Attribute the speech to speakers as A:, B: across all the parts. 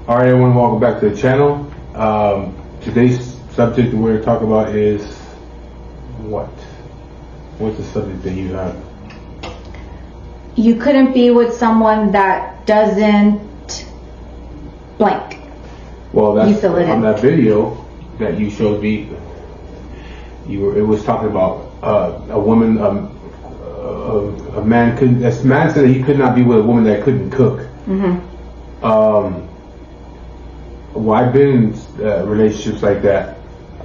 A: All right, everyone, welcome back to the channel. Today's subject we're talking about is what? What's the subject that you have?
B: You couldn't be with someone that doesn't blank.
A: Well,
B: You
A: that's
B: fill it
A: on
B: in.
A: that video that you showed me. It was talking about a woman, a man couldn't. This man said that he could not be with a woman that couldn't cook. Well, I've been in relationships like that.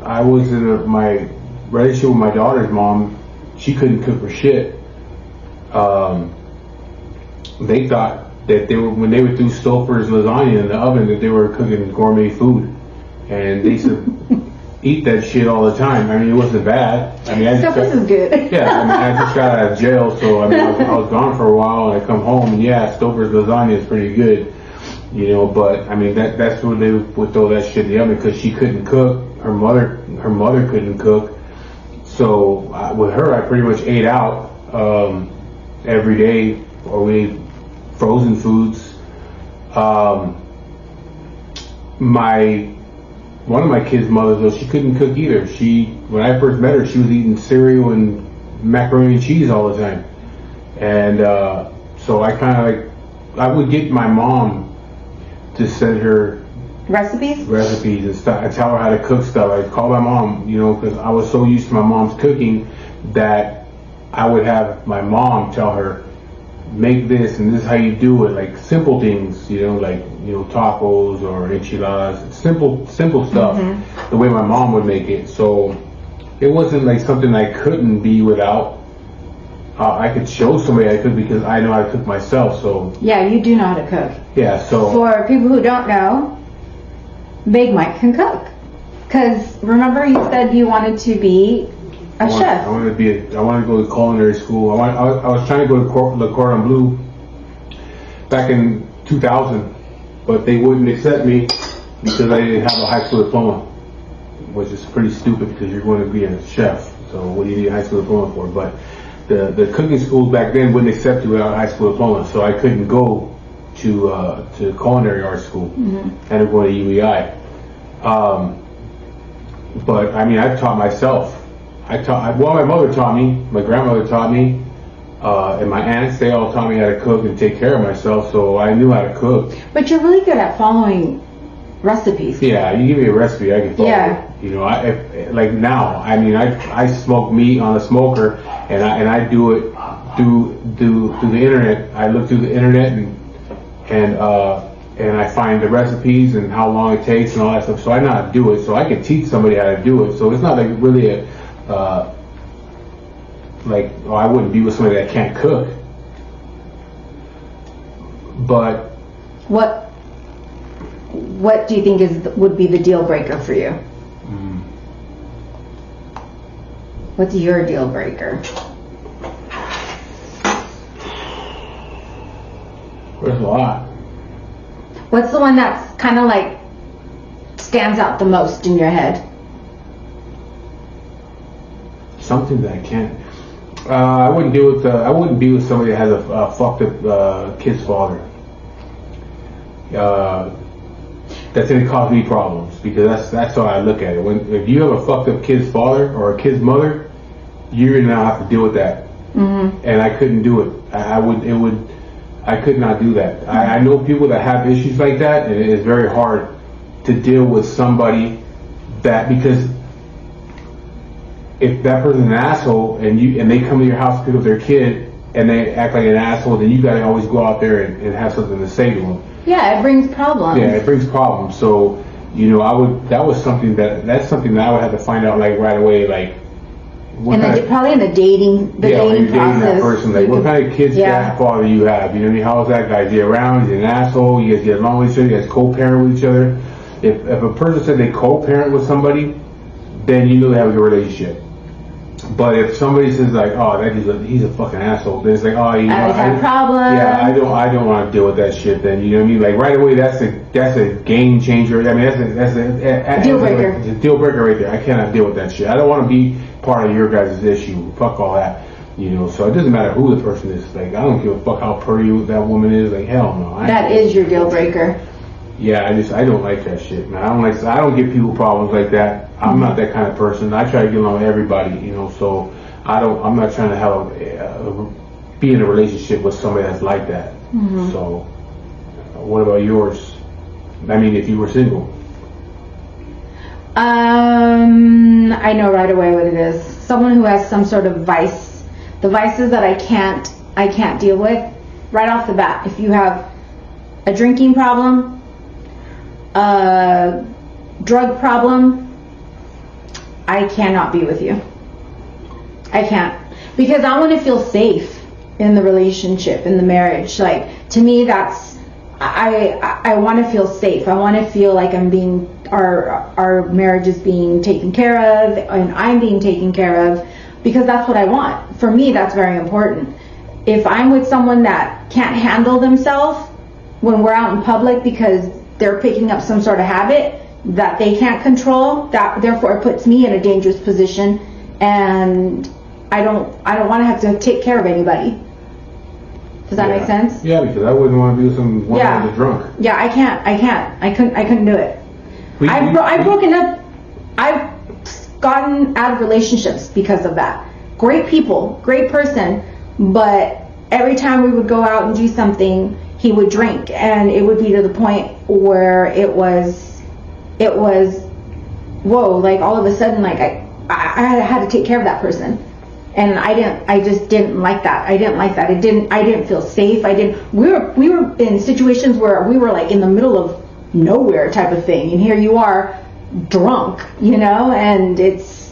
A: I was in my relationship with my daughter's mom. She couldn't cook for shit. They thought that when they would do Stouffer's lasagna in the oven, that they were cooking gourmet food, and they used to eat that shit all the time. I mean, it wasn't bad. I mean,
B: Stouffer's is good.
A: Yeah, I mean, I just got out of jail, so I mean, I was gone for a while, and I come home, and yeah, Stouffer's lasagna is pretty good, you know. But I mean, that's where they would throw that shit in the oven because she couldn't cook. Her mother couldn't cook, so with her, I pretty much ate out every day, or we ate frozen foods. One of my kids' mothers, though, she couldn't cook either. When I first met her, she was eating cereal and macaroni and cheese all the time. And so I kind of I would get my mom to send her
B: Recipes?
A: and stuff. I tell her how to cook stuff. I'd call my mom, you know, because I was so used to my mom's cooking that I would have my mom tell her, make this and this is how you do it, like simple things, you know, like, you know, tacos or enchiladas, simple stuff, the way my mom would make it. So it wasn't like something I couldn't be without. I could show somebody I could because I know how to cook myself. So
B: Yeah, you do know how to cook.
A: yeah, so
B: For people who don't know, Big Mike can cook. Because remember you said you wanted to be a chef.
A: I wanted to go to culinary school. I was trying to go to Le Cordon Bleu back in 2000, but they wouldn't accept me because I didn't have a high school diploma, which is pretty stupid because you're going to be a chef. So what do you need a high school diploma for? But the cooking schools back then wouldn't accept you without a high school diploma, so I couldn't go to culinary art school. I had to go to UEI. But I mean, I've taught myself. My mother taught me, my grandmother taught me, and my aunts, they all taught me how to cook and take care of myself, so I knew how to cook.
B: But you're really good at following recipes.
A: Yeah, you give me a recipe, I can follow
B: Yeah.
A: it. You know, like now, I mean, I smoke meat on a smoker, and I do it through the internet. I look through the internet and I find the recipes and how long it takes and all that stuff, so I know how to do it, so I can teach somebody how to do it. So it's not like really I wouldn't be with somebody that can't cook. But
B: What do you think would be the deal breaker for you? What's your deal breaker?
A: there's a lot.
B: What's the one that's kind of like stands out the most in your head?
A: Something that I can't. I wouldn't be with somebody that has a fucked up kid's father. That's gonna cause me problems because that's how I look at it. If you have a fucked up kid's father or a kid's mother, you're gonna have to deal with that. And I couldn't do it. I could not do that. I know people that have issues like that, and it is very hard to deal with somebody that, because if that person's an asshole and they come to your house to pick up their kid and they act like an asshole, then you gotta always go out there and have something to say to them.
B: Yeah, it brings problems.
A: Yeah, it brings problems. So, you know, that's something that I would have to find out like right away, like
B: Probably in the dating
A: when you're dating
B: process.
A: that person, like what kind of kid's father you have? You know what I mean? How's that guy? Is he around? Is he an asshole? You guys get along with each other? You guys co-parent with each other? If a person said they co-parent with somebody, then you know they have a good relationship. But if somebody says like, oh, he's a fucking asshole, then it's like, oh, you know,
B: I have problems.
A: Yeah, I don't want to deal with that shit. Then you know what I mean? Like right away, that's a game changer. I mean, that's a
B: deal breaker.
A: It's a deal breaker right there. I cannot deal with that shit. I don't want to be part of your guys' issue. Fuck all that. You know, so it doesn't matter who the person is. Like, I don't give a fuck how pretty that woman is. Like, hell no.
B: That is your deal breaker.
A: Yeah, I don't like that shit, man. I don't give people problems like that. I'm not that kind of person. I try to get along with everybody, you know, so I'm not trying to have be in a relationship with somebody that's like that. So, what about yours? I mean, if you were single.
B: I know right away what it is. Someone who has some sort of vice. The vices that I can't deal with right off the bat. If you have a drinking problem, a drug problem, I cannot be with you. I can't. Because I want to feel safe in the relationship, in the marriage. Like, to me, that's, I want to feel safe. I want to feel like our marriage is being taken care of, and I'm being taken care of, because that's what I want. For me, that's very important. If I'm with someone that can't handle themselves when we're out in public because they're picking up some sort of habit that they can't control, that therefore it puts me in a dangerous position, and I don't want to have to take care of anybody. Does that make sense?
A: Yeah, because I wouldn't want to be with someone who's drunk.
B: Yeah, I can't. I couldn't do it. I've broken up. I've gotten out of relationships because of that. Great people, great person, but every time we would go out and do something, he would drink, and it would be to the point where it was, whoa, like all of a sudden, like I had to take care of that person. And I just didn't like that. I didn't feel safe. We were in situations where we were like in the middle of nowhere type of thing. And here you are drunk, you know, and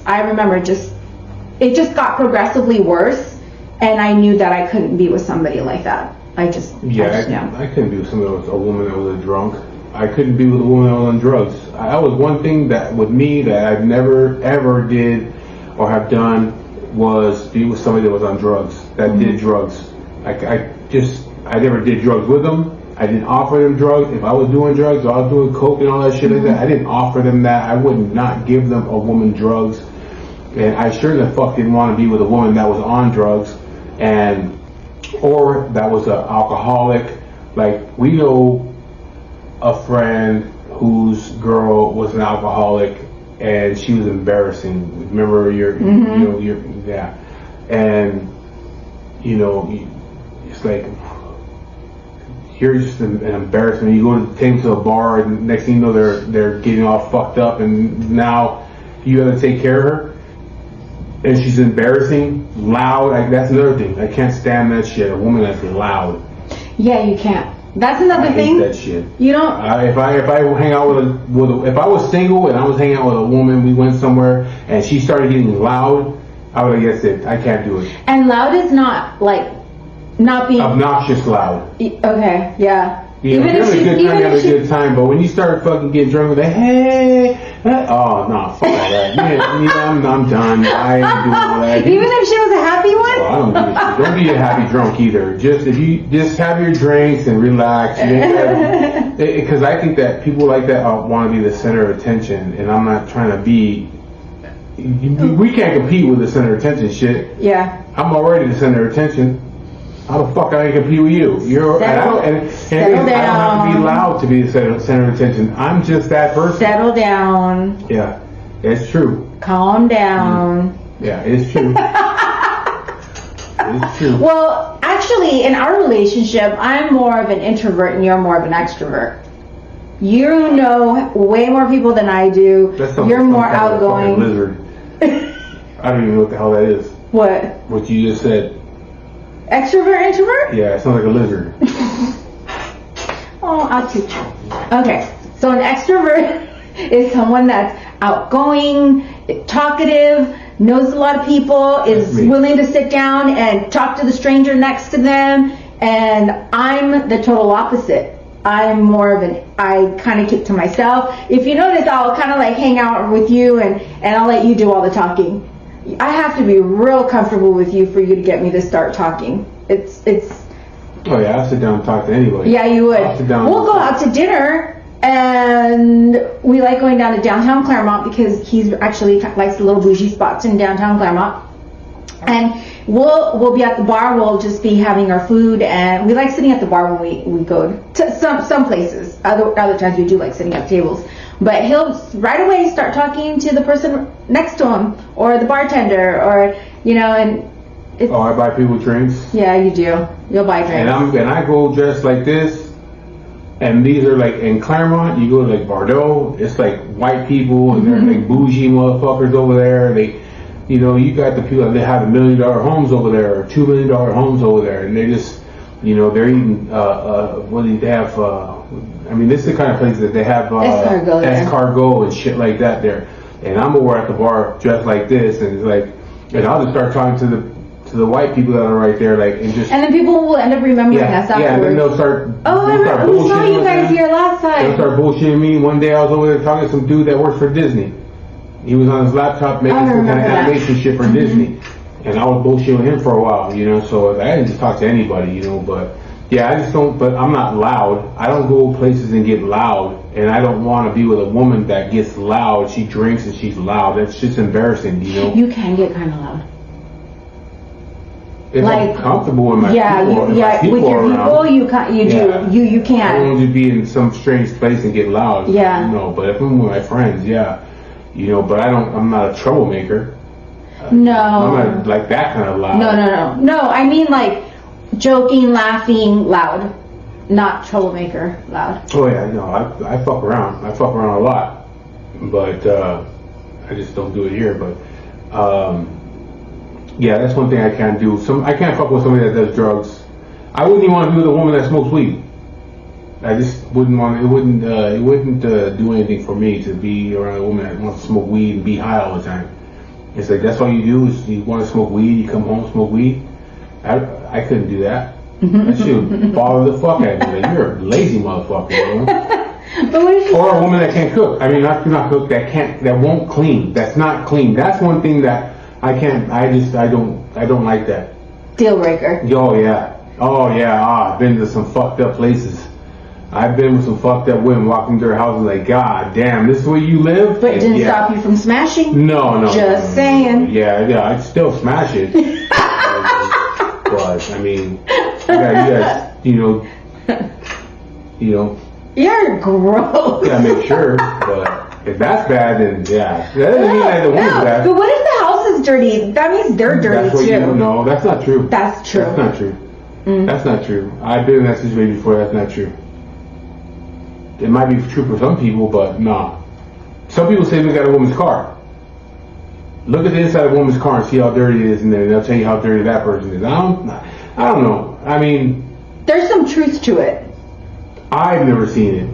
B: I remember it just got progressively worse. And I knew that I couldn't be with somebody like that. I couldn't be with a woman that was a drunk. I couldn't be with a woman that was on drugs. That was one thing that with me that I've never ever did or have done was be with somebody that was on drugs, that did drugs. I never did drugs with them. I didn't offer them drugs. If I was doing drugs or I was doing coke and all that shit like that, I didn't offer them that. I would not give them a woman drugs. And I sure the fuck didn't want to be with a woman that was on drugs or that was an alcoholic. Like, we know a friend whose girl was an alcoholic, and she was embarrassing. Remember and it's like, you're just an embarrassment. You go to take them to a bar, and next thing you know, they're getting all fucked up, and now you got to take care of her, and she's embarrassing, loud. That's another thing. I can't stand that shit. A woman that's loud. Yeah, you can't. That's another thing.
A: I hate that shit.
B: You don't.
A: If I hang out if I was single and I was hanging out with a woman, we went somewhere and she started getting loud, I would have guessed it. I can't do it.
B: And loud is not like not being
A: obnoxious loud.
B: Okay, yeah.
A: Even if you're having a good time, you have a good time. But when you start fucking getting drunk with oh no, fuck that. I'm done. I ain't doing all that.
B: Even if she was a happy one.
A: Well, I don't give a shit. Don't be a happy drunk either. If you just have your drinks and relax. Because I think that people like that want to be the center of attention, and I'm not trying to be. We can't compete with the center of attention shit.
B: Yeah.
A: I'm already the center of attention. How the fuck I compete with you? I don't have to be loud to be the center of attention. I'm just that person.
B: Settle down.
A: Yeah, it's true.
B: Calm down.
A: Yeah, it's true. It's true.
B: Well, actually, in our relationship, I'm more of an introvert and you're more of an extrovert. You know way more people than I do. You're more outgoing.
A: Lizard. I don't even know what the hell that is.
B: What?
A: What you just said.
B: Extrovert, introvert?
A: Yeah, it sounds like a lizard.
B: Oh, I'll teach you. Okay, so an extrovert is someone that's outgoing, talkative, knows a lot of people, is willing to sit down and talk to the stranger next to them, and I'm the total opposite. I'm more of I kind of keep to myself. If you notice, I'll kind of like hang out with you and I'll let you do all the talking. I have to be real comfortable with you for you to get me to start talking. It's.
A: Oh yeah, I'll sit down and talk to anybody.
B: Yeah, you would. We'll go out to dinner, and we like going down to downtown Claremont because he actually likes the little bougie spots in downtown Claremont. And we'll be at the bar. We'll just be having our food, and we like sitting at the bar when we go to some places. Other times we do like sitting at tables. But he'll right away start talking to the person next to him, or the bartender, or and it's,
A: I buy people drinks.
B: yeah, you do. You'll buy drinks.
A: And I go dressed like this, and these are like in Claremont. You go to like Bordeaux. It's like white people, and they're like bougie motherfuckers over there. They, you got the people that have $1 million homes over there, or $2 million homes over there, and they just, they're eating. What do they have? I mean, this is the kind of place that they have escargot and shit like that there. And I'm over at the bar dressed like this, and it's like, and I'll just start talking to the white people that are right there, like, and then
B: people will end up remembering us afterwards.
A: Yeah, and then they'll start.
B: Oh, I remember we saw you guys here last time.
A: They'll start bullshitting me. One day I was over there talking to some dude that works for Disney. He was on his laptop making some kind of animation shit for Disney, and I was bullshitting with him for a while, So I didn't just talk to anybody, but. Yeah, I just don't, but I'm not loud. I don't go places and get loud, and I don't want to be with a woman that gets loud. She drinks and she's loud. That's just embarrassing,
B: You can get kind of loud.
A: If I'm comfortable with my
B: people,
A: with your
B: people, you can.
A: I don't want to be in some strange place and get loud.
B: Yeah.
A: But if I'm with my friends, but I'm not a troublemaker.
B: No.
A: I'm not like that kind of loud.
B: No, I mean like joking, laughing, loud. Not troublemaker, loud.
A: Oh yeah, I fuck around. I fuck around a lot. But I just don't do it here. But yeah, that's one thing I can't do. I can't fuck with somebody that does drugs. I wouldn't even want to be with a woman that smokes weed. I just wouldn't want. It wouldn't do anything for me to be around a woman that wants to smoke weed and be high all the time. It's like that's all you do is you want to smoke weed. You come home smoke weed. I couldn't do that. That shit would bother the fuck out of me. Like, you're a lazy motherfucker,
B: But what if
A: or a woman that can't cook. I mean, not cook. That won't clean. That's not clean. That's one thing that I can't. I don't like that.
B: Deal breaker.
A: Oh yeah. I've been to some fucked up places. I've been with some fucked up women walking through their houses like, God damn, this is where you live?
B: But it didn't stop you from smashing?
A: No.
B: Just saying.
A: Yeah, I'd still smash it. But I mean,
B: You're gross.
A: Yeah, make sure. But if that's bad, then yeah, that doesn't mean that the woman's bad.
B: But what if the house is dirty? That means they're dirty too.
A: No, that's not true.
B: That's true.
A: That's not true. That's not true. I've been in that situation before. That's not true. It might be true for some people, but no. Some people say we got a woman's car. Look at the inside of a woman's car and see how dirty it is, and then they'll tell you how dirty that person is. I don't know. I mean,
B: there's some truth to it.
A: I've never seen it.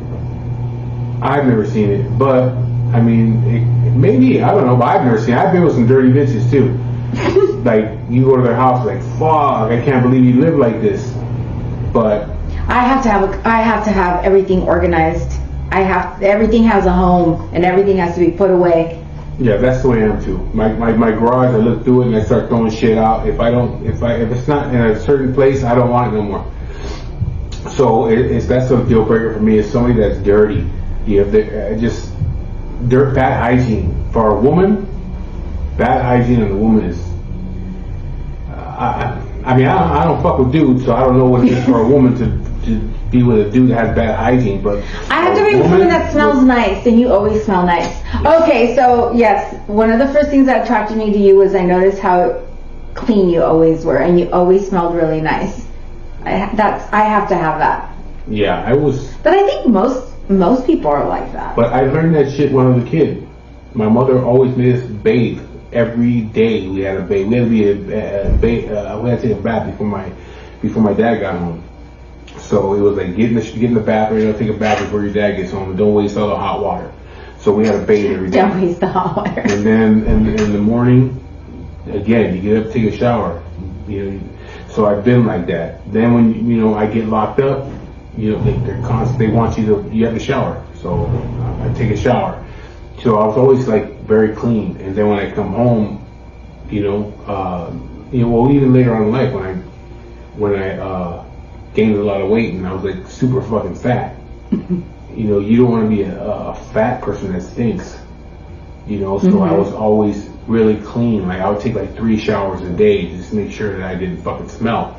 A: But I mean, maybe, I don't know. But I've never seen it. I've been with some dirty bitches too. Like you go to their house, like fuck, I can't believe you live like this. But
B: I have to have everything organized. Everything has a home, and everything has to be put away.
A: Yeah, that's the way I am too. My garage, I look through it and I start throwing shit out. If it's not in a certain place, I don't want it no more. So that's a deal breaker for me. Is somebody that's dirty. Just bad hygiene for a woman. Bad hygiene on a woman is. I mean, I don't fuck with dudes, so I don't know what it is for a woman to be with a dude that has bad hygiene. But
B: I have to be with someone that smells nice, and you always smell nice. Yes. Okay, so yes, one of the first things that attracted me to you was I noticed how clean you always were, and you always smelled really nice. I have to have that.
A: Yeah, I was.
B: But I think most people are like that.
A: But I learned that shit when I was a kid. My mother always made us bathe every day. We had to bathe. We had to we had to take a bath before my dad got home. So it was like get in the bathroom, take a bath before your dad gets home, and don't waste all the hot water. So we had to bathe every day.
B: Don't waste the hot water.
A: And then in the morning, again, you get up, take a shower. So I've been like that. Then when I get locked up, they're constant. They want you have to shower. So I take a shower. So I was always like very clean. And then when I come home, even later on in life when I gained a lot of weight and I was like super fucking fat. You don't want to be a fat person that stinks. you know, so I was always really clean. Like I would take like 3 showers a day just to make sure that I didn't fucking smell.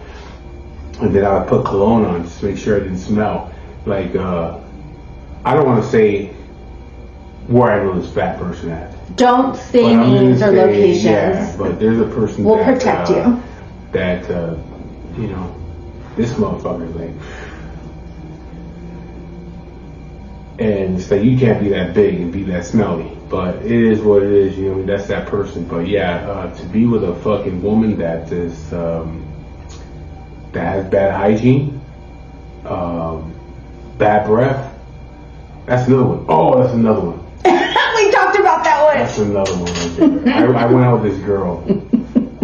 A: And then I would put cologne on just to make sure I didn't smell. Like, I don't want to say where I know this fat person at.
B: Don't say
A: But I'm gonna
B: names or
A: say,
B: locations.
A: Yeah, but there's a person
B: We'll
A: that,
B: protect you.
A: That, you know, this motherfucker, like, and it's like you can't be that big and be that smelly. But it is what it is, you know, that's that person. But yeah, to be with a fucking woman that is, that has bad hygiene, bad breath, that's another one. Oh, that's another one.
B: We talked about that one.
A: That's another one right there. I went out with this girl.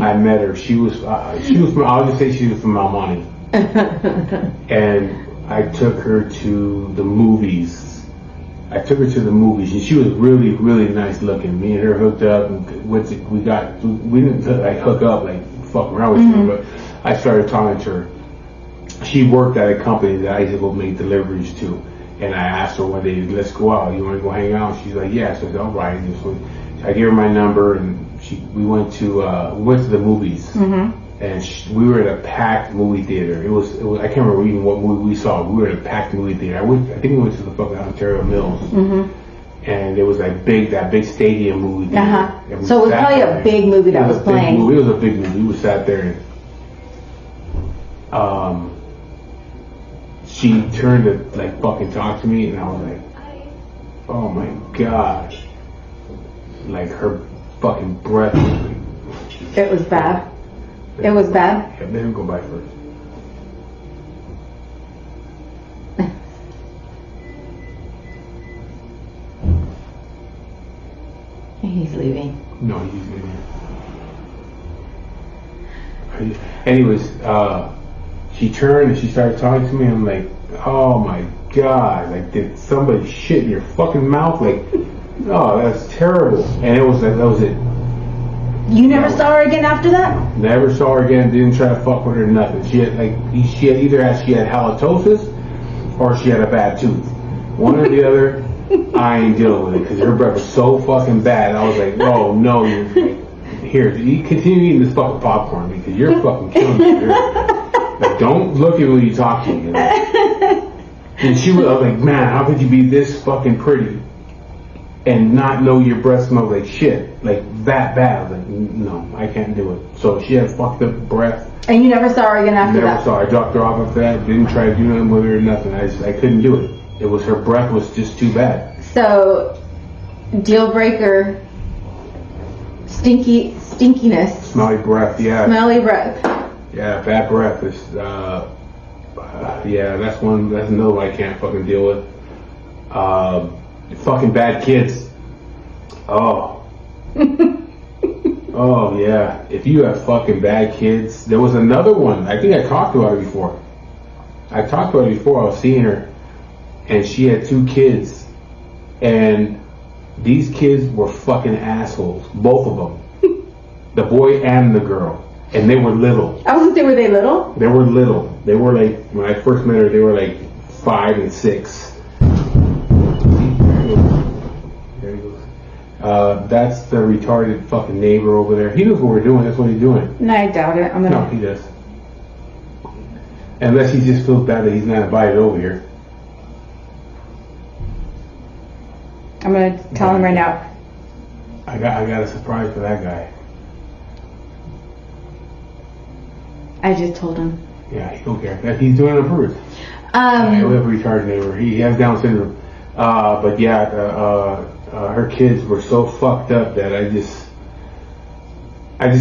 A: I met her. She was from, I'll just say she was from Almani. And I took her to the movies. And she was really, really nice looking. Me and her hooked up and we didn't like hook up, like fuck around with her, but I started talking to her. She worked at a company that I used to go make deliveries to. And I asked her one day, let's go out. You want to go hang out? She's like, yeah. So I said, all right. And so I gave her my number, and we went to the movies. And we were at a packed movie theater. It was I can't remember even what movie we saw. We were at a packed movie theater. I think we went to the fucking Ontario Mills. And it was that big stadium movie theater.
B: So it was probably a big movie that was playing.
A: It was a big movie. We sat there and she turned to like fucking talk to me, and I was like, oh my god. Like her fucking breath was like,
B: It was bad. It was bad.
A: Yeah, let him go by first.
B: He's leaving.
A: No, he's in here. Anyways, she turned and she started talking to me. I'm like, oh my god, like did somebody shit in your fucking mouth? Like, oh, that's terrible. And it was like, that was it.
B: You never saw her again after that?
A: Never saw her again. Didn't try to fuck with her. Nothing. She had either halitosis or she had a bad tooth. One or the other. I ain't dealing with it because her breath was so fucking bad. I was like, oh no, here, you continue eating this fucking popcorn because you're fucking killing me. Like, don't look at me when you talk to me. You know? And I was like, man, how could you be this fucking pretty and not know your breath smells like shit, like that bad? I was like, no, I can't do it. So she had fucked up breath.
B: And you never saw her again after that?
A: Never saw her. I dropped her off after that. Didn't try to do nothing with her or nothing. I couldn't do it. It was, her breath was just too bad.
B: So, deal breaker, stinkiness.
A: Smelly breath, yeah.
B: Smelly breath.
A: Yeah, bad breath is, yeah, that's another one I can't fucking deal with. Fucking bad kids. Oh. Oh, yeah. If you have fucking bad kids. There was another one. I think I talked about her before. I was seeing her. And she had 2 kids. And these kids were fucking assholes. Both of them. The boy and the girl. And they were little.
B: I was gonna say, were they little?
A: They were little. They were like, when I first met her, they were like 5 and 6. There he goes. That's the retarded fucking neighbor over there. He knows what we're doing. That's what he's doing.
B: No, I doubt it.
A: No, he does. Unless he just feels bad that he's not invited over here.
B: I'm gonna tell him right now.
A: I got a surprise for that guy.
B: I just told him.
A: Yeah, he don't care. He's doing it on purpose. We have a retarded neighbor. He has Down syndrome. But yeah, her kids were so fucked up that I just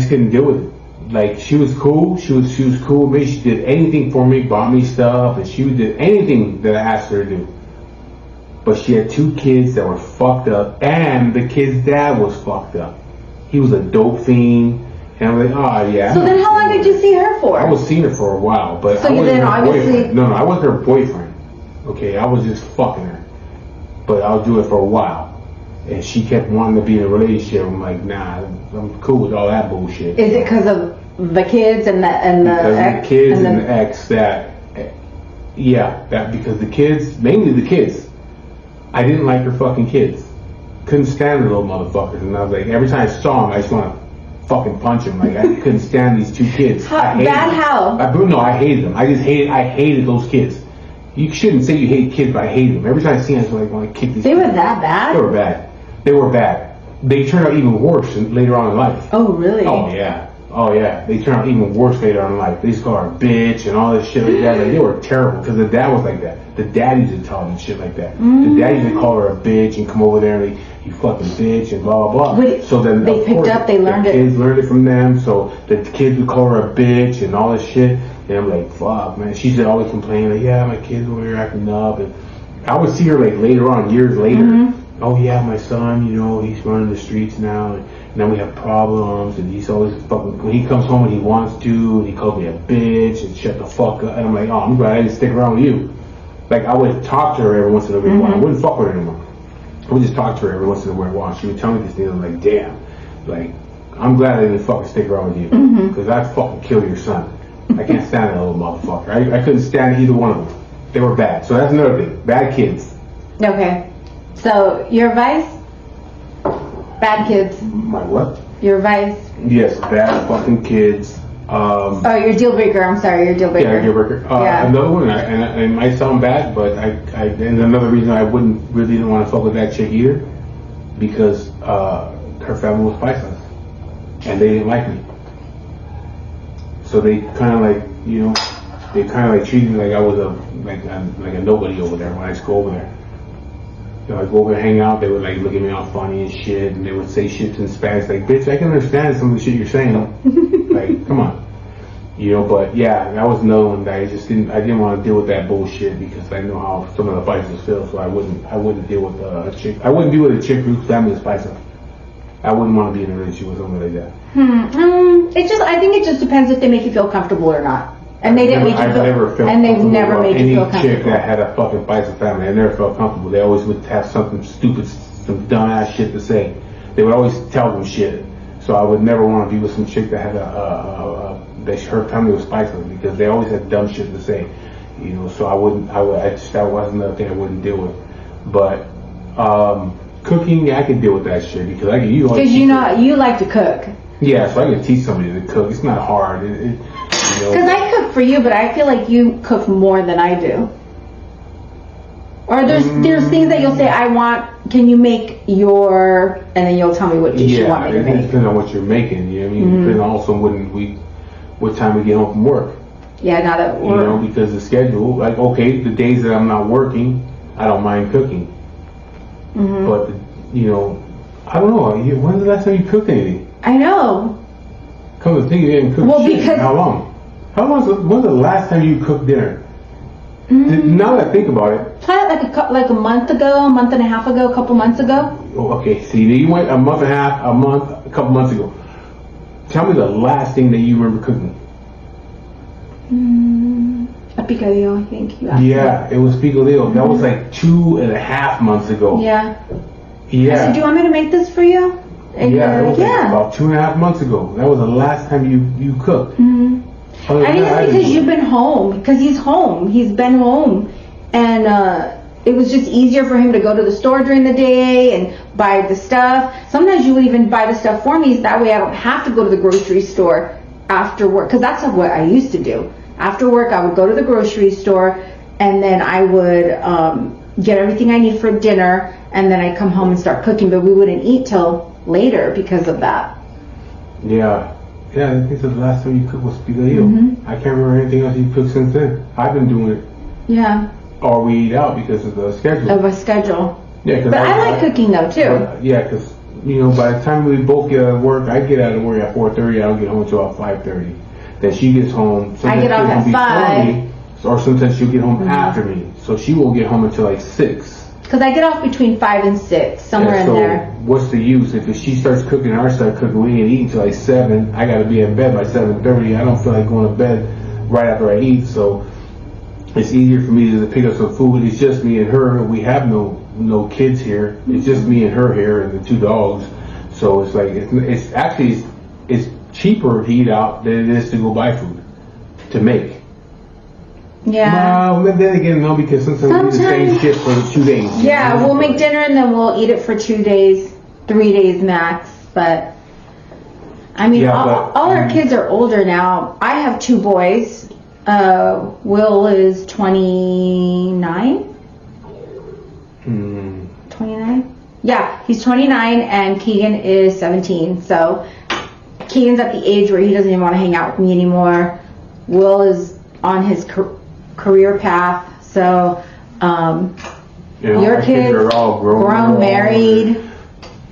A: couldn't deal with it. Like, she was cool. She was cool with me. She did anything for me, bought me stuff, and she did anything that I asked her to do. But she had 2 kids that were fucked up, and the kid's dad was fucked up. He was a dope fiend, and I'm like, oh yeah.
B: So then how long did you see her for?
A: I was seeing her for a while, but
B: so
A: I wasn't
B: then
A: her
B: obviously...
A: boyfriend. No, I wasn't her boyfriend. Okay, I was just fucking her. But I'll do it for a while. And she kept wanting to be in a relationship. I'm like, nah, I'm cool with all that bullshit.
B: Is it because of the kids and the
A: ex? The kids and the ex because the kids, mainly the kids. I didn't like her fucking kids. couldn't stand the little motherfuckers. And I was like, every time I saw him, I just want to fucking punch him. Like, I couldn't stand these two kids. I hated them.
B: How?
A: I hated them. I hated those kids. You shouldn't say you hate kids, but I hated them. Every time I see them, I was like, I want to kick these
B: They
A: kids.
B: were that bad?
A: They were bad. They were bad. They turned out even worse later on in life.
B: Oh, really?
A: Oh, yeah. Oh, yeah. They turned out even worse later on in life. They used to call her a bitch and all this shit like that. Like, they were terrible because the dad was like that. The dad used to tell them shit like that. The dad used to call her a bitch and come over there and like, you fucking bitch and blah, blah, blah.
B: Wait,
A: so then
B: they picked up, they learned it.
A: The kids learned it from them. So the kids would call her a bitch and all this shit. And I'm like, fuck, man. She'd always complain, like, yeah, my kids over here acting up. And I would see her, like, later on, years later. Oh, yeah, my son, you know, he's running the streets now. And then we have problems. And he's always fucking, when he comes home and he wants to, and he calls me a bitch and shut the fuck up. And I'm like, oh, I'm glad I didn't stick around with you. Like, I would talk to her every once in a while. I wouldn't fuck with her anymore. I would just talk to her every once in a while. She would tell me this thing. I'm like, damn. Like, I'm glad I didn't fucking stick around with you. Because I'd fucking kill your son. I can't stand that little motherfucker. I couldn't stand either one of them. They were bad. So that's another thing. Bad kids.
B: Okay. So, your advice? Bad kids.
A: My what?
B: Your advice?
A: Yes, bad fucking kids.
B: Oh, your deal breaker. I'm sorry, your deal breaker.
A: Yeah, deal breaker. Another one, and it might sound bad, but and another reason I didn't want to fuck with that chick either, because her family was Paisas, and they didn't like me. So they kind of like, you know, they kind of like treated me like I was like a nobody over there when I used to go over there. You know, I'd go over and hang out, they would like look at me all funny and shit, and they would say shit in Spanish, like, bitch, I can understand some of the shit you're saying. Like, come on. You know, but yeah, that was another one that I didn't want to deal with that bullshit because I know how some of the Paisas feel, so I wouldn't deal with a chick. I wouldn't be with a chick whose family is Paisa. I wouldn't want to be in a relationship with somebody like that.
B: I think it just depends if they make you feel comfortable or not. And they didn't make you feel, and they've never made you feel comfortable.
A: Any chick that had a fucking Paisa family, I never felt comfortable. They always would have something stupid, some dumb ass shit to say. They would always tell them shit. So I would never want to be with some chick that had that her family was Paisa because they always had dumb shit to say. You know, so that wasn't the thing I wouldn't deal with. But cooking, I could deal with that shit because
B: Because you like to cook.
A: Yeah, so I can teach somebody to cook. It's not hard.
B: Because I cook for you, but I feel like you cook more than I do. Or there's things that you'll say, can you make and then you'll tell me what dish you want me to make.
A: It depends on what you're making, you know what I mean? Depends also what time we get home from work.
B: Yeah, not at work.
A: You know, because the schedule, like, okay, the days that I'm not working, I don't mind cooking. But, you know, I don't know, when's the last time you cooked anything?
B: I know.
A: Come to think of it, you haven't cooked shit. Because how long? When's the last time you cooked dinner? Now that I think about it.
B: Probably like a month ago, a month and a half ago, a couple months ago.
A: Oh, okay, see, you went a month and a half, a couple months ago. Tell me the last thing that you remember cooking.
B: A picadillo, I think you asked.
A: Yeah, it was picadillo. That was like 2.5 months ago.
B: Yeah.
A: Yeah.
B: I said, do you want me to make this for you? And
A: yeah, it was like about 2.5 months ago. That was the last time you cooked.
B: I think it's because you've been home. Because he's home. He's been home. And it was just easier for him to go to the store during the day and buy the stuff. Sometimes you would even buy the stuff for me. So that way I don't have to go to the grocery store after work. Because that's what I used to do. After work, I would go to the grocery store. And then I would get everything I need for dinner. And then I'd come home and start cooking. But we wouldn't eat till later because of that.
A: Yeah. Yeah, I think the last time you cooked was picadillo. I can't remember anything else you cooked since then. I've been doing it.
B: Yeah.
A: Or we eat out because of the schedule.
B: Of a schedule.
A: Yeah,
B: but I like cooking though too.
A: Yeah, because you know, by the time we both get out of work, I get out of work at 4:30. I don't get home until about 5:30. Then she gets home.
B: I get off at 5.
A: Or sometimes she'll get home after me, so she won't get home until like 6.
B: Because I get off between 5 and 6, somewhere in there.
A: What's the use? If she starts cooking and I start cooking, we ain't eating until like 7. I got to be in bed by 7:30. I don't feel like going to bed right after I eat, so it's easier for me to pick up some food. It's just me and her. We have no kids here. It's just me and her here and the 2 dogs. So it's like it's actually cheaper to eat out than it is to go buy food to make.
B: Yeah.
A: Well, but then again, no, because sometimes we do the same
B: Sometimes-
A: shit for 2 days.
B: Yeah, we'll make dinner and then we'll eat it for 2 days, 3 days max. But I mean,
A: Yeah,
B: all our kids are older now. I have 2 boys. Will is 29.
A: Hmm.
B: 29? Yeah, he's 29 and Keegan is 17. So Keegan's at the age where he doesn't even want to hang out with me anymore. Will is on his career path. So
A: You know,
B: your
A: our
B: kids
A: are all grown, they're all
B: married.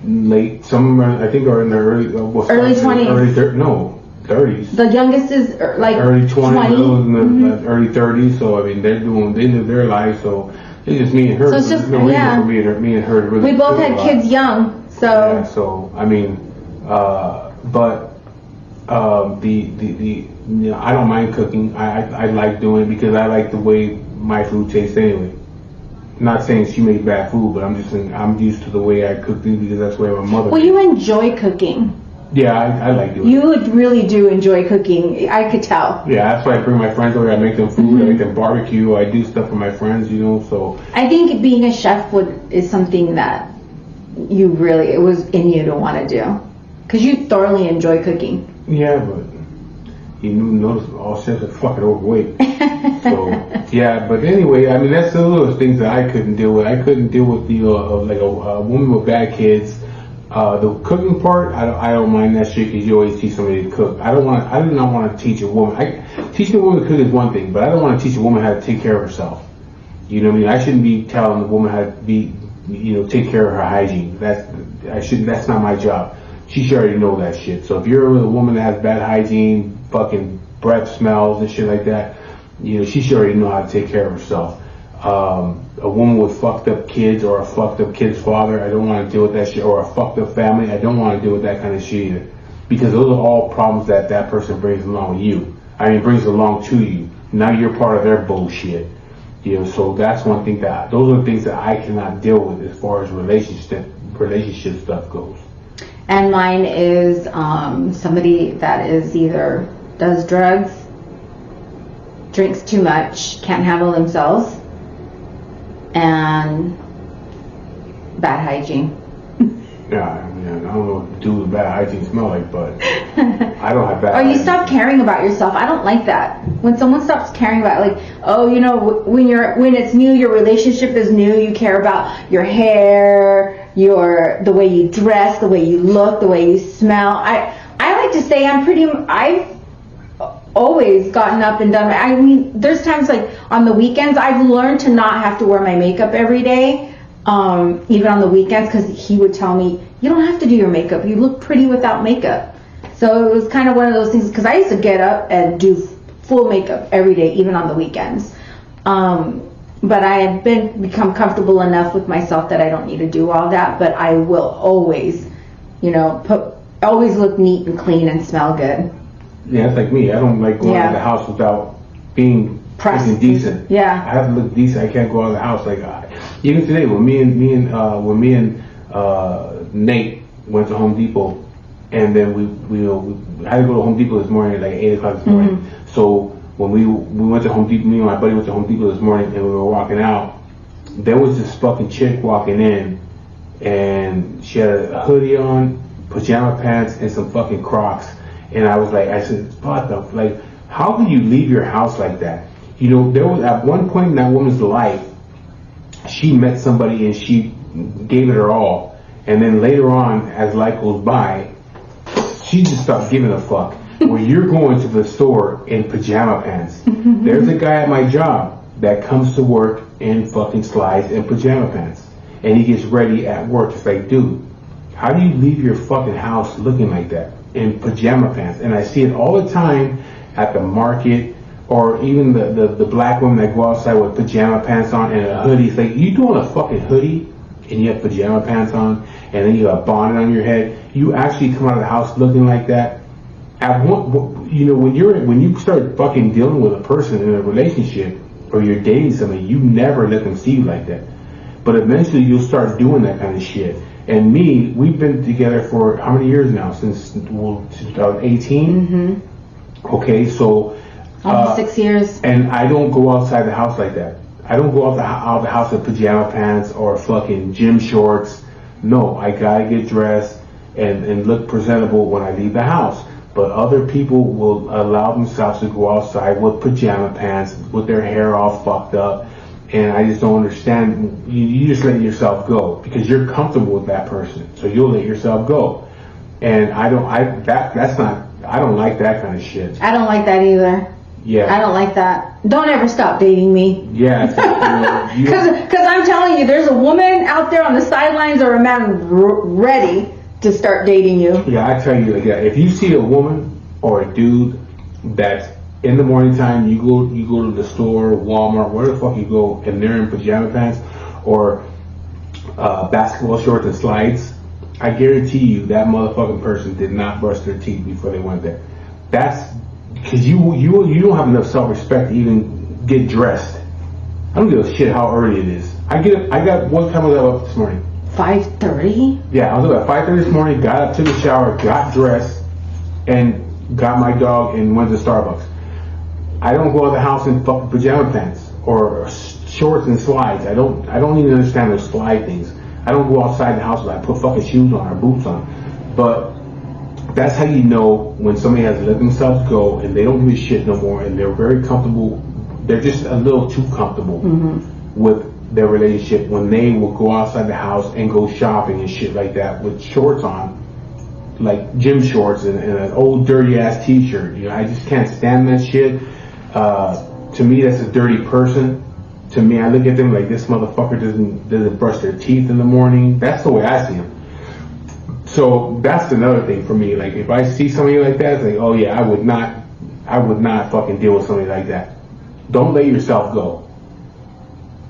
A: late. Some I think are in their early
B: 20s.
A: No, 30s.
B: The youngest is like
A: Early 20s,
B: 20.
A: those in the early 30s. So I mean, they live their life. So it's just me and her.
B: So it's just-
A: There's no reason
B: yeah.
A: for me and her to really.
B: We both
A: cook a
B: had
A: lot.
B: kids young, so
A: Yeah, so I mean, but the you know, I don't mind cooking. I like doing it because I like the way my food tastes anyway. Not saying she makes bad food, but I'm just saying I'm used to the way I cook things because that's the way my mother.
B: well,
A: made
B: you
A: it.
B: enjoy cooking.
A: Yeah, I like doing it.
B: You really do enjoy cooking. I could tell.
A: Yeah, that's why I bring my friends over. I make them food. I make them barbecue. I do stuff for my friends, you know. So
B: I think being a chef is something that it was in you to want to do, because you thoroughly enjoy cooking.
A: yeah, but you notice all chefs are fucking overweight. So yeah, but anyway, I mean that's the little things that I couldn't deal with. I couldn't deal with the like a woman with bad kids. The cooking part, I don't mind that shit because you always teach somebody to cook. I do not want to teach a woman. Teaching a woman to cook is one thing, but I don't want to teach a woman how to take care of herself. You know what I mean? I shouldn't be telling the woman how to take care of her hygiene. That's not my job. She should already know that shit. So if you're with a woman that has bad hygiene, fucking breath smells and shit like that, you know, she should already know how to take care of herself. A woman with fucked up kids or a fucked up kid's father, I don't want to deal with that shit. Or a fucked up family, I don't want to deal with that kind of shit either. Because those are all problems that person brings along with you. brings along to you. Now you're part of their bullshit. You know, so that's one thing those are the things that I cannot deal with as far as relationship stuff goes.
B: And mine is somebody that is either does drugs, drinks too much, can't handle themselves, and bad hygiene.
A: Yeah, I don't know what dude with bad hygiene smell like, but I don't have bad
B: Or you
A: hygiene.
B: stop caring about yourself. I don't like that. When someone stops caring about, like, oh, you know, when it's new, your relationship is new, you care about your hair, the way you dress, the way you look, the way you smell. I like to say I've always gotten up and done. I mean, there's times like on the weekends I've learned to not have to wear my makeup every day. Even on the weekends, because he would tell me, you don't have to do your makeup. You look pretty without makeup. So it was kind of one of those things, because I used to get up and do full makeup every day, even on the weekends. But I have become comfortable enough with myself that I don't need to do all that. But I will always, always look neat and clean and smell good.
A: Yeah, it's like me. I don't like going out of the house without being
B: Pressed.
A: decent.
B: Yeah.
A: I have to look decent. I can't go out of the house like even today when me and Nate went to Home Depot, and then we had to go to Home Depot this morning at like 8 o'clock this morning.
B: Mm-hmm.
A: So when we went to Home Depot, me and my buddy went to Home Depot this morning, and we were walking out. There was this fucking chick walking in, and she had a hoodie on, pajama pants, and some fucking Crocs. And I said, what the, like, how can you leave your house like that? You know, there was at one point in that woman's life, she met somebody and she gave it her all. And then later on, as life goes by, she just stopped giving a fuck. Where you're going to the store in pajama pants. There's a guy at my job that comes to work in fucking slides and pajama pants. And he gets ready at work. It's like, dude, how do you leave your fucking house looking like that? In pajama pants. And I see it all the time at the market, or even the black women that go outside with pajama pants on and a hoodie. It's like, you doing a fucking hoodie and you have pajama pants on and then you have a bonnet on your head. You actually come out of the house looking like that. When you start fucking dealing with a person in a relationship or you're dating somebody, you never let them see you like that. But eventually you'll start doing that kind of shit. And me, we've been together for how many years now? Since 2018?
B: Mm-hmm.
A: Okay, so
B: Almost 6 years.
A: And I don't go outside the house like that. I don't go out the house in pajama pants or fucking gym shorts. No, I gotta get dressed and look presentable when I leave the house. But other people will allow themselves to go outside with pajama pants, with their hair all fucked up. And I just don't understand. You just let yourself go because you're comfortable with that person. So you'll let yourself go. And I don't like that kind of shit.
B: I don't like that either.
A: Yeah.
B: I don't like that. Don't ever stop dating me.
A: Yeah.
B: Because I'm telling you, there's a woman out there on the sidelines or a man ready to start dating you.
A: Yeah, I tell you like that. If you see a woman or a dude that's in the morning time, you go to the store, Walmart, where the fuck you go, and they're in pajama pants or basketball shorts and slides, I guarantee you that motherfucking person did not brush their teeth before they went there. That's because you don't have enough self-respect to even get dressed. I don't give a shit how early it is. What time was I up this morning?
B: 5:30?
A: Yeah, I was up at 5:30 this morning, got up, took a shower, got dressed, and got my dog and went to Starbucks. I don't go out of the house in fucking pajama pants or shorts and slides. I don't even understand those slide things. I don't go outside the house and I put fucking shoes on or boots on. But that's how you know when somebody has let themselves go and they don't give a shit no more and they're very comfortable. They're just a little too comfortable with their relationship when they will go outside the house and go shopping and shit like that with shorts on, like gym shorts and an old dirty ass t-shirt. You know, I just can't stand that shit. To me, that's a dirty person. To me, I look at them like this motherfucker doesn't brush their teeth in the morning. That's the way I see him. So that's another thing for me. Like if I see somebody like that, it's like, oh yeah, I would not fucking deal with somebody like that. Don't let yourself go.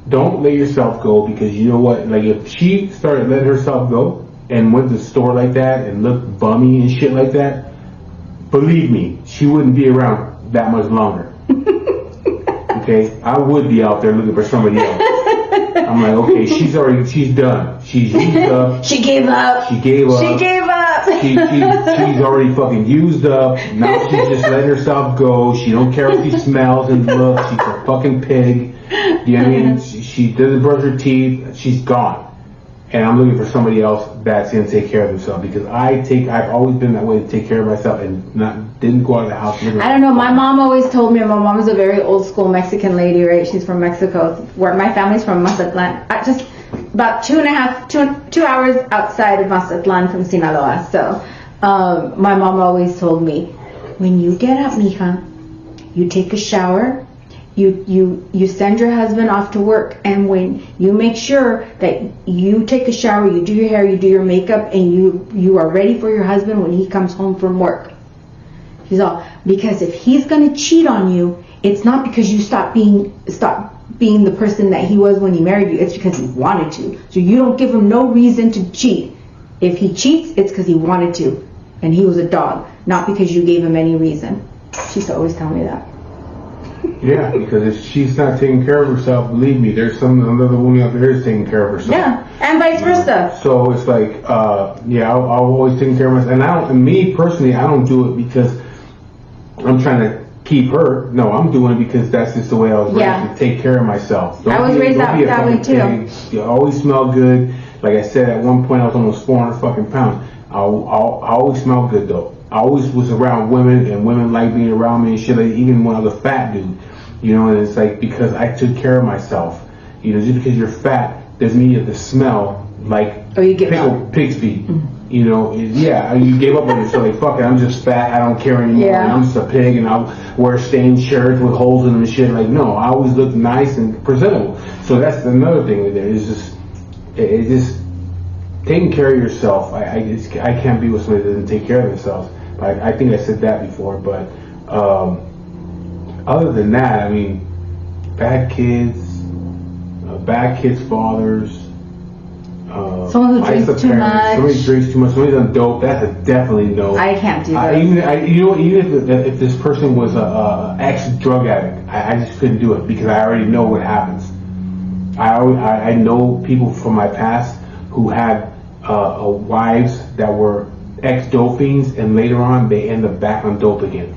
A: Don't let yourself go because you know what? Like if she started letting herself go and went to the store like that and looked bummy and shit like that, believe me, she wouldn't be around that much longer. Okay, I would be out there looking for somebody else. I'm like, okay, she's done. She's used up.
B: She gave up.
A: She gave up.
B: She gave up.
A: She's already fucking used up. Now she's just letting herself go. She don't care if she smells and looks. She's a fucking pig. You know what I mean? She doesn't brush her teeth. She's gone. And I'm looking for somebody else that's gonna take care of themselves because I've always been that way to take care of myself and didn't go out of the house.
B: I don't know. My mom always told me. My mom was a very old school Mexican lady, right? She's from Mexico, where my family's from Mazatlan. Just about 2 hours outside of Mazatlan from Sinaloa. So my mom always told me, when you get up, mija, you take a shower. You send your husband off to work, and when you make sure that you take a shower, you do your hair, you do your makeup, and you are ready for your husband when he comes home from work. She's all, because if he's gonna cheat on you, it's not because you stop being the person that he was when he married you. It's because he wanted to. So you don't give him no reason to cheat. If he cheats, it's because he wanted to, and he was a dog, not because you gave him any reason. She used to always tell me that.
A: Yeah, because if she's not taking care of herself, believe me, there's another woman out there is taking care of herself.
B: Yeah, and vice versa.
A: So it's like, I'll always take care of myself. And me personally, I don't do it because I'm trying to keep her. No, I'm doing it because that's just the way I was raised to take care of myself.
B: I was raised that way too.
A: Pig. You always smell good. Like I said, at one point I was almost 400 fucking pounds. I always smell good though. I always was around women, and women like being around me and shit. Like, even when I was a fat dude, you know. And it's like because I took care of myself. You know, just because you're fat doesn't mean you have to smell like pig's feet. Mm-hmm. You know, you gave up on yourself. Like fuck it, I'm just fat. I don't care anymore. Yeah. I'm just a pig, and I'll wear stained shirts with holes in them and shit. Like no, I always look nice and presentable. So that's another thing with it. It's just taking care of yourself. I can't be with somebody that doesn't take care of themselves. I think I said that before, but other than that, I mean, bad kids, fathers,
B: someone who drinks too much.
A: Somebody drinks too much. Somebody's on dope. That's a definitely no.
B: I can't do that.
A: Even if this person was a ex-drug addict, I just couldn't do it because I already know what happens. I know people from my past who had wives that were ex-dope fiends, and later on they end up back on dope again.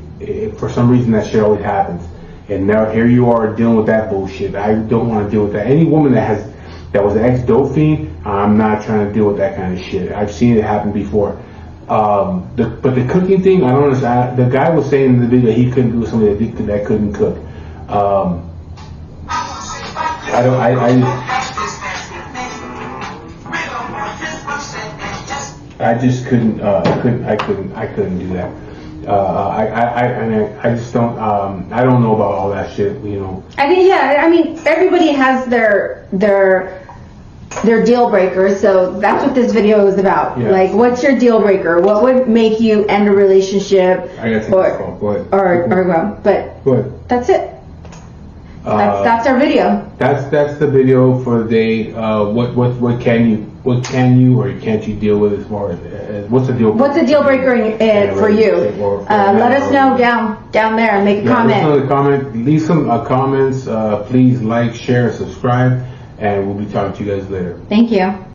A: for some reason that shit always happens. And now here you are dealing with that bullshit. I don't want to deal with that. Any woman that was an ex-dope fiend, I'm not trying to deal with that kind of shit. I've seen it happen before. But the cooking thing, I don't understand. The guy was saying in the video he couldn't do somebody that couldn't cook. I just couldn't. I couldn't do that. I just don't. I don't know about all that shit. You know.
B: I think I mean, everybody has their deal breakers. So that's what this video is about.
A: Yeah.
B: Like, what's your deal breaker? What would make you end a relationship?
A: I gotta take this call. Go ahead.
B: Or go. But
A: Go ahead.
B: that's it. That's our video.
A: That's the video for the day. What can you or can't you deal with as far as what's the deal?
B: What's a deal breaker for you? Let us know down there and make a comment.
A: Let us know in the comment. Leave some comments. Please like, share, subscribe, and we'll be talking to you guys later.
B: Thank you.